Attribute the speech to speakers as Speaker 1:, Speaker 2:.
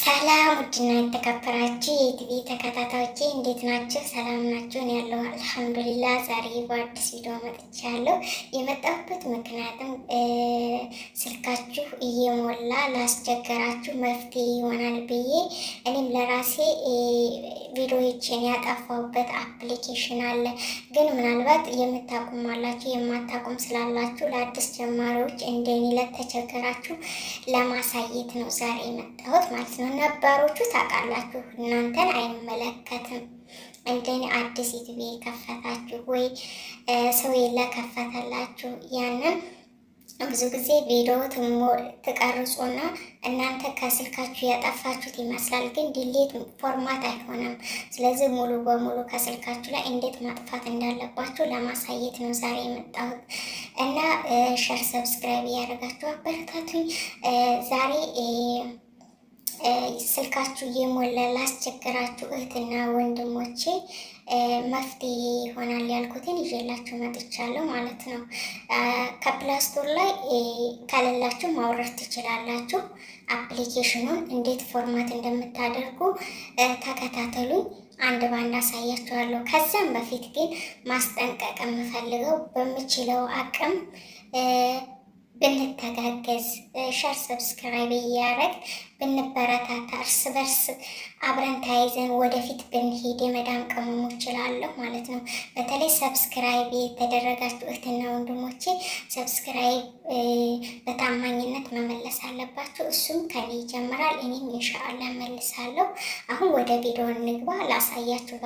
Speaker 1: ሰላም ውድና የተከበራችሁ የቲቪ ተከታታዮቼ እንዴት ናችሁ? ሰላም ናችሁ? እኔ ያለው አልሐምዱሊላህ። ዛሬ በአዲስ ቪዲዮ መጥቻለሁ። የመጣሁበት ምክንያትም ስልካችሁ እየሞላ ላስቸገራችሁ መፍትሄ ይሆናል ብዬ እኔም ለራሴ ቪዲዮዎችን ያጠፋሁበት አፕሊኬሽን አለ። ግን ምናልባት የምታቁም አላችሁ የማታቁም ስላላችሁ ለአዲስ ጀማሪዎች እንደኔ ለተቸገራችሁ ለማሳየት ነው ዛሬ የመጣሁት ማለት ነው። ነባሮቹ ታውቃላችሁ፣ እናንተን አይመለከትም። እንደኔ አዲስ ዩቲዩብ የከፈታችሁ ወይ ሰው ለከፈተላችሁ ያንን ብዙ ጊዜ ቪዲዮ ትቀርጹና እናንተ ከስልካችሁ ያጠፋችሁት ይመስላል፣ ግን ዲሌት ፎርማት አይሆንም። ስለዚህ ሙሉ በሙሉ ከስልካችሁ ላይ እንዴት ማጥፋት እንዳለባችሁ ለማሳየት ነው ዛሬ የመጣሁት እና ሸር ሰብስክራይብ እያደረጋችሁ አበረታቱኝ። ዛሬ ስልካችሁ እየሞላ ላስቸግራችሁ እህትና ወንድሞቼ መፍትሄ ይሆናል ያልኩትን ይዤላችሁ መጥቻለሁ ማለት ነው። ከፕላስቶር ላይ ከሌላችሁ ማውረድ ትችላላችሁ። አፕሊኬሽኑን እንዴት ፎርማት እንደምታደርጉ ተከታተሉኝ፣ አንድ ባንድ አሳያችኋለሁ። ከዛም በፊት ግን ማስጠንቀቅ የምፈልገው በምችለው አቅም ብንተጋገዝ ሸር ሰብስክራይብ እያደረግ ብንበረታታ እርስ በርስ አብረን ተያይዘን ወደፊት ብንሄድ የመዳን ቅመሙ እችላለሁ ማለት ነው። በተለይ ሰብስክራይብ የተደረጋችሁ እህትና ወንድሞቼ ሰብስክራይብ በታማኝነት መመለስ አለባችሁ። እሱም ከኔ ይጀምራል። እኔም ኢንሻአላህ መልሳለሁ። አሁን ወደ ቪዲዮ እንግባ፣ ላሳያችሁ።